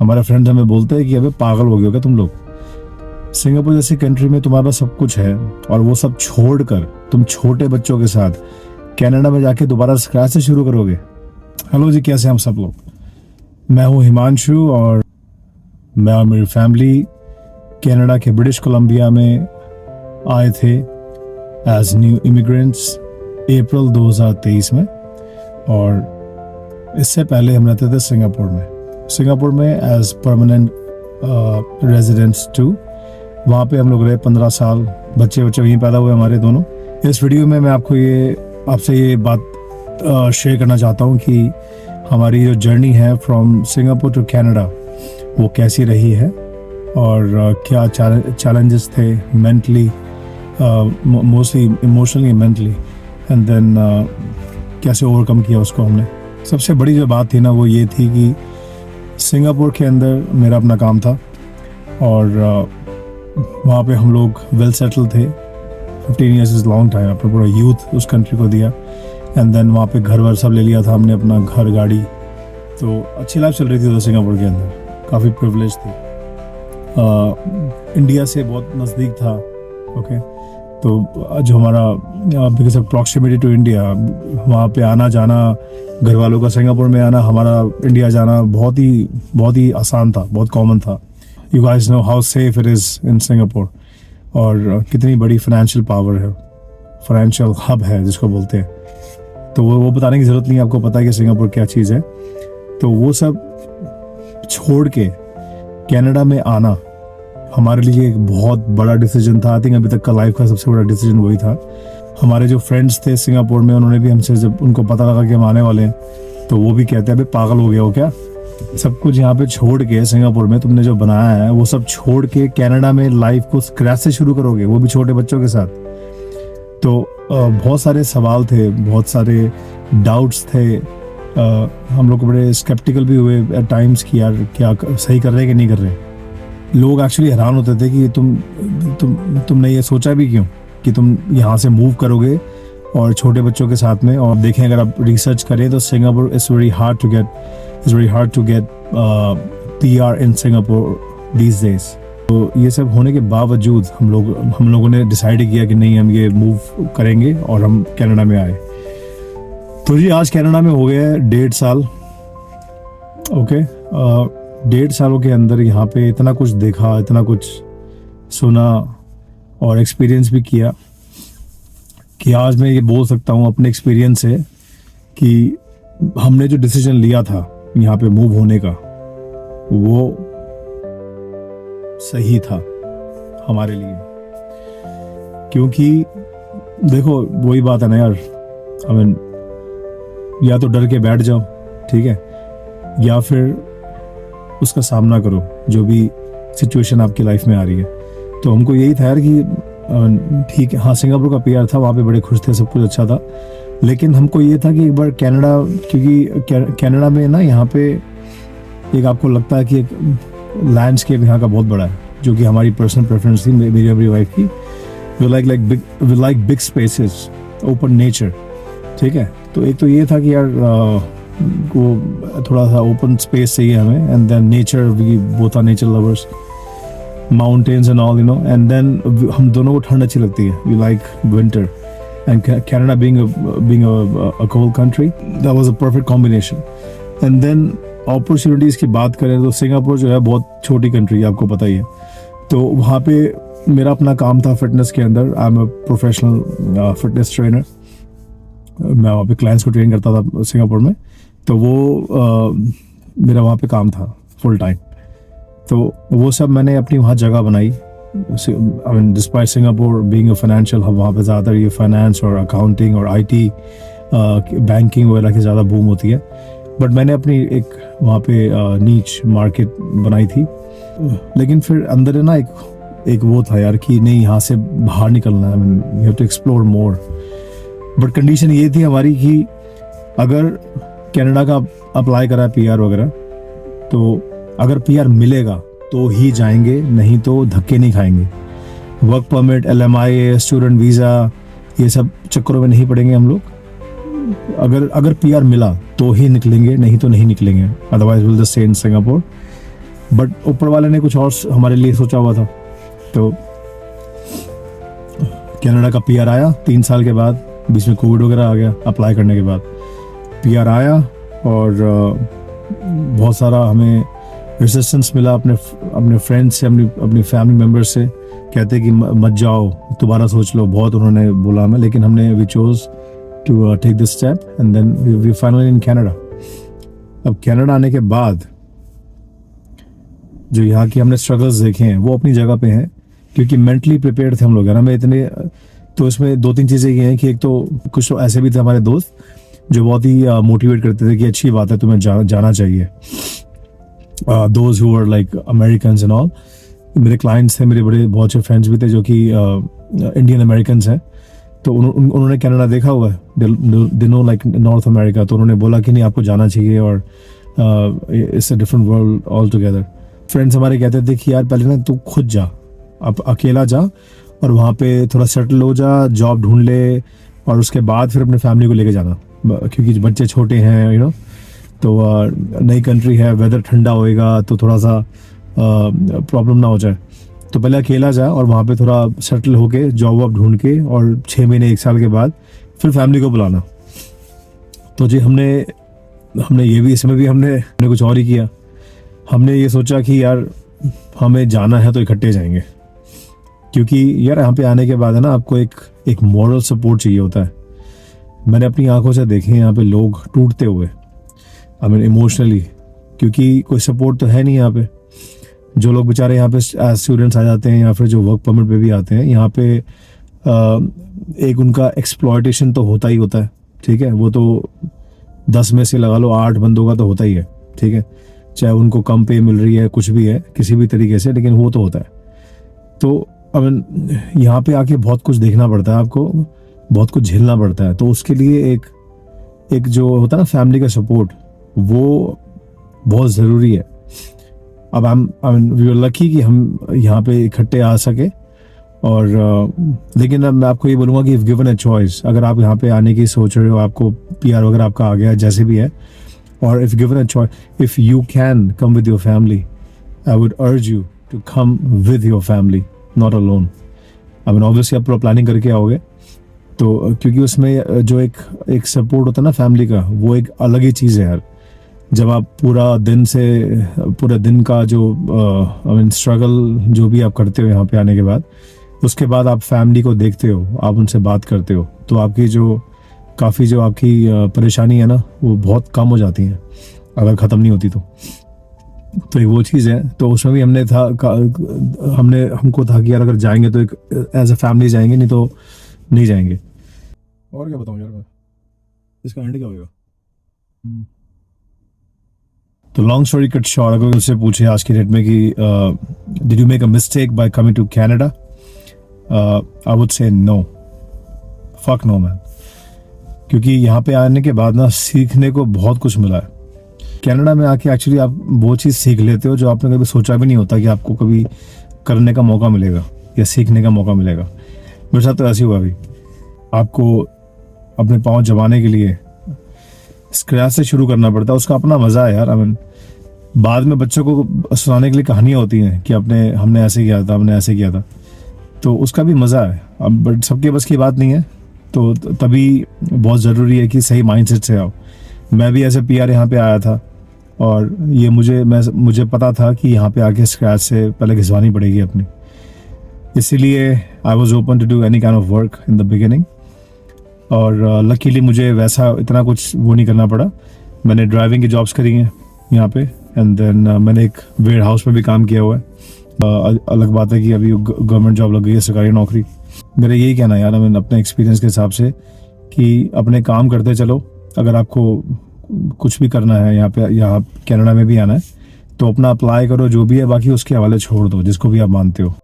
हमारे फ्रेंड्स हमें बोलते हैं कि अबे पागल हो गए हो क्या तुम लोग। सिंगापुर जैसी कंट्री में तुम्हारे पास सब कुछ है और वो सब छोड़कर तुम छोटे बच्चों के साथ कनाडा में जाके दोबारा स्क्रैच से शुरू करोगे। हेलो जी, कैसे हैं हम सब लोग। मैं हूं हिमांशु और मैं और मेरी फैमिली कनाडा के ब्रिटिश कोलंबिया में आए थे एज न्यू इमिग्रेंट्स अप्रैल 2023 में। और इससे पहले हम रहते थे सिंगापुर में एज परमानेंट रेजिडेंट्स टू। वहाँ पे हम लोग रहे 15 साल, बच्चे वहीं पैदा हुए हमारे दोनों। इस वीडियो में मैं आपसे ये बात शेयर करना चाहता हूँ कि हमारी जो जर्नी है फ्रॉम सिंगापुर टू कनाडा वो कैसी रही है और क्या चैलेंजेस थे mentally, mostly emotionally mentally, and then कैसे ओवरकम किया उसको हमने। सबसे बड़ी जो बात थी ना वो ये थी कि सिंगापुर के अंदर मेरा अपना काम था और वहाँ पे हम लोग वेल सेटल थे। 15 years इज़ लॉन्ग टाइम। अपना पूरा यूथ उस कंट्री को दिया एंड देन वहाँ पे घर वर सब ले लिया था हमने, अपना घर गाड़ी। तो अच्छी लाइफ चल रही थी तो सिंगापुर के अंदर, काफ़ी प्रिविलेज थी। इंडिया से बहुत नज़दीक था। ओके, तो जो हमारा because of proximity to India, वहाँ पे आना जाना, घर वालों का सिंगापुर में आना, हमारा इंडिया जाना बहुत ही आसान था, बहुत कॉमन था। You guys know how safe it is in Singapore और कितनी बड़ी फाइनेंशियल पावर है, फाइनेंशियल हब है जिसको बोलते हैं। तो वो बताने की ज़रूरत नहीं है, आपको पता है कि सिंगापुर क्या चीज़ है। तो वो सब छोड़ के कनाडा में आना हमारे लिए एक बहुत बड़ा डिसीजन था। आई थिंक अभी तक का लाइफ का सबसे बड़ा डिसीजन वही था। हमारे जो फ्रेंड्स थे सिंगापुर में, उन्होंने भी हमसे, जब उनको पता लगा कि हम आने वाले हैं, तो वो भी कहते हैं अभी पागल हो गया हो क्या, सब कुछ यहाँ पे छोड़ के सिंगापुर में तुमने जो बनाया है वो सब छोड़ के कनाडा में लाइफ को स्क्रैच से शुरू करोगे, वो भी छोटे बच्चों के साथ। तो बहुत सारे सवाल थे, बहुत सारे डाउट्स थे। हम लोग बड़े स्केप्टिकल भी हुए एट टाइम्स कि यार क्या सही कर रहे हैं कि नहीं कर रहे। लोग एक्चुअली हैरान होते थे कि तुमने ये सोचा भी क्यों कि तुम यहाँ से मूव करोगे और छोटे बच्चों के साथ में। और देखें, अगर आप रिसर्च करें तो Singapore is very hard to get PR in Singapore these days. तो ये सब होने के बावजूद हम लोगों ने डिसाइड किया कि नहीं, हम ये मूव करेंगे और हम कनाडा में आए। तो जी आज कनाडा में हो गया 1.5 साल। ओके, 1.5 सालों के अंदर यहाँ पे इतना कुछ देखा, इतना कुछ सुना और एक्सपीरियंस भी किया कि आज मैं ये बोल सकता हूँ अपने एक्सपीरियंस से कि हमने जो डिसीजन लिया था यहाँ पे मूव होने का वो सही था हमारे लिए। क्योंकि देखो, वही बात है ना यार, आई मीन या तो डर के बैठ जाओ, ठीक है, या फिर उसका सामना करो जो भी सिचुएशन आपकी लाइफ में आ रही है। तो हमको यही था यार कि ठीक है, हाँ सिंगापुर का PR था, वहाँ पे बड़े खुश थे, सब कुछ अच्छा था, लेकिन हमको ये था कि एक बार कनाडा, क्योंकि कनाडा में ना यहाँ पे एक आपको लगता है कि एक लैंडस्केप यहाँ का बहुत बड़ा है, जो कि हमारी पर्सनल प्रेफरेंस थी मेरी अपनी वाइफ की। We like big spaces, open nature, ठीक है। तो एक तो ये था कि यार वो थोड़ा सा ओपन स्पेस चाहिए हमें, and then nature, we both are nature lovers, mountains and all, you know. And then हम दोनों को ठंड अच्छी लगती है, we like winter, and Canada being a cold country, that was a perfect combination. And then opportunities की बात करें तो सिंगापुर जो है बहुत छोटी कंट्री है, आपको पता ही है। तो वहाँ पे मेरा अपना काम था फिटनेस के अंदर। I am a professional fitness trainer. मैं वहाँ पे क्लाइंट्स को ट्रेन करता था सिंगापुर में। तो वो मेरा वहाँ पे काम था फुल टाइम। तो वो सब मैंने अपनी वहाँ जगह बनाई। I mean despite Singapore being a financial hub, वहाँ पे ज़्यादातर ये फाइनेंस और अकाउंटिंग और IT बैंकिंग वगैरह की ज़्यादा बूम होती है। बट मैंने अपनी एक वहाँ पे नीच मार्केट बनाई थी। लेकिन फिर अंदर है ना एक वो था यार कि नहीं, यहाँ से बाहर निकलना है, I mean you have to explore more. But condition ये थी हमारी कि अगर कनाडा का अप्लाई करा PR वगैरह, तो अगर PR मिलेगा तो ही जाएंगे, नहीं तो धक्के नहीं खाएंगे। Work permit, LMI, student visa, ये सब चक्करों में नहीं पड़ेंगे हम लोग। अगर PR मिला तो ही निकलेंगे, नहीं तो नहीं निकलेंगे, otherwise will just stay in Singapore. But ऊपर वाले ने कुछ और हमारे लिए सोचा हुआ था। तो कनाडा का पीआर आया 3 साल के बाद, बीच में कोविड वगैरह आ गया। अप्लाई करने के बाद पीआर आया और बहुत सारा हमें रेजिस्टेंस मिला अपने फ्रेंड्स से, अपनी फैमिली मेम्बर्स से। कहते कि मत जाओ, दोबारा सोच लो, बहुत उन्होंने बोला हमें, लेकिन हमने we chose to take this step and then we finally in Canada. अब कनाडा आने के बाद जो यहाँ की हमने स्ट्रगल्स देखे हैं वो अपनी जगह पे हैं, क्योंकि मेंटली प्रिपेयर्ड थे हम लोग। हमें इतने, तो इसमें 2-3 चीज़ें ये हैं कि एक तो कुछ तो ऐसे भी थे हमारे दोस्त जो बहुत ही मोटिवेट करते थे कि अच्छी बात है, तुम्हें जाना चाहिए। Those who were like Americans and all, मेरे क्लाइंट्स थे, मेरे बड़े बहुत अच्छे फ्रेंड्स भी थे जो कि इंडियन अमेरिकन्स हैं। तो उन्होंने कनाडा देखा हुआ है, they know like north America. तो उन्होंने बोला कि नहीं, आपको जाना चाहिए और it's a different world all together. Friends हमारे कहते थे कि यार पहले ना तू खुद जा, अब अकेला जा और वहाँ पे थोड़ा सेटल हो जा, जॉब ढूंढ ले और उसके बाद फिर अपने फैमिली को लेके जाना, क्योंकि बच्चे छोटे हैं, यू नो। तो नई कंट्री है, वेदर ठंडा होएगा तो थोड़ा सा प्रॉब्लम ना हो जाए। तो पहले अकेला जा और वहाँ पे थोड़ा सेटल होके जॉब वॉब ढूंढ के और 6 महीने 1 साल के बाद फिर फैमिली को बुलाना। तो जी हमने ये भी, इसमें भी हमने कुछ और ही किया। हमने ये सोचा कि यार हमें जाना है तो इकट्ठे जाएंगे, क्योंकि यार यहाँ पे आने के बाद है ना, आपको एक मॉरल सपोर्ट चाहिए होता है। मैंने अपनी आंखों से देखे हैं यहाँ पे लोग टूटते हुए, आई मीन इमोशनली, क्योंकि कोई सपोर्ट तो है नहीं यहाँ पे। जो लोग बेचारे यहाँ पे एज स्टूडेंट्स आ जाते हैं या फिर जो वर्क परमिट पे भी आते हैं, यहाँ पे एक उनका एक्सप्लॉयटेशन तो होता ही होता है, ठीक है। वो तो 10 में से लगा लो 8 बंदों का तो होता ही है, ठीक है। चाहे उनको कम पे मिल रही है, कुछ भी है, किसी भी तरीके से, लेकिन वो तो होता है। तो अब यहाँ पे आके बहुत कुछ देखना पड़ता है आपको, बहुत कुछ झेलना पड़ता है। तो उसके लिए एक जो होता है ना फैमिली का सपोर्ट, वो बहुत ज़रूरी है। अब I mean we are lucky कि हम यहाँ पे इकट्ठे आ सके। और लेकिन अब मैं आपको ये बोलूँगा कि इफ़ गिवन अ चॉइस, अगर आप यहाँ पे आने की सोच रहे हो, आपको पीआर वगैरह आपका आ गया जैसे भी है, और if given a choice, if you can come with your family, I would urge you to come with your family, not alone. I mean obviously आप पूरा प्लानिंग करके आओगे, तो क्योंकि उसमें जो एक सपोर्ट होता है ना फैमिली का, वो एक अलग ही चीज़ है यार। जब आप पूरे दिन का जो आई मीन स्ट्रगल जो भी आप करते हो यहाँ पे आने के बाद, उसके बाद आप फैमिली को देखते हो, आप उनसे बात करते हो, तो आपकी जो आपकी परेशानी है ना, वो बहुत कम हो जाती है अगर ख़त्म नहीं होती तो ये वो चीज़ है। तो उसमें भी हमको था कि यार अगर जाएंगे तो एक एज अ फैमिली जाएंगे, नहीं तो नहीं जाएंगे। और क्या बताऊँ यार मैं, इसका एंड क्या होगा। तो लॉन्ग स्टोरी कट शॉर्ट, अगर उससे पूछे आज की डेट में कि did you make a mistake by coming to Canada, I would say no, fuck no man. क्योंकि यहाँ पे आने के बाद ना सीखने को बहुत कुछ मिला है। कनाडा में आके एक्चुअली आप वो चीज़ सीख लेते हो जो आपने कभी सोचा भी नहीं होता कि आपको कभी करने का मौका मिलेगा या सीखने का मौका मिलेगा। मेरे साथ तो ऐसे हुआ। अभी आपको अपने पाँव जमाने के लिए स्क्रैच से शुरू करना पड़ता है, उसका अपना मज़ा है यार। आई मीन बाद में बच्चों को सुनाने के लिए कहानियाँ होती हैं कि हमने ऐसे किया था, हमने ऐसे किया था, तो उसका भी मज़ा है। अब बट सबके बस की बात नहीं है, तो तभी बहुत ज़रूरी है कि सही माइंडसेट से आओ। मैं भी ऐसे पीआर यहाँ पे आया था और ये मुझे पता था कि यहाँ पे आके स्क्रैच से पहले घिसवानी पड़ेगी अपनी, इसीलिए I was open to do any kind of work in the beginning. और लकीली मुझे वैसा इतना कुछ वो नहीं करना पड़ा। मैंने ड्राइविंग की जॉब्स करी हैं यहाँ पे, एंड देन मैंने एक वेयर हाउस में भी काम किया हुआ है। अलग बात है कि अभी गवर्नमेंट जॉब लग गई है, सरकारी नौकरी। मेरा यही कहना है यार, मैंने अपने एक्सपीरियंस के हिसाब से कि अपने काम करते चलो। अगर आपको कुछ भी करना है यहाँ कनाडा में भी आना है तो अपना अप्लाई करो, जो भी है, बाकी उसके हवाले छोड़ दो जिसको भी आप मानते हो।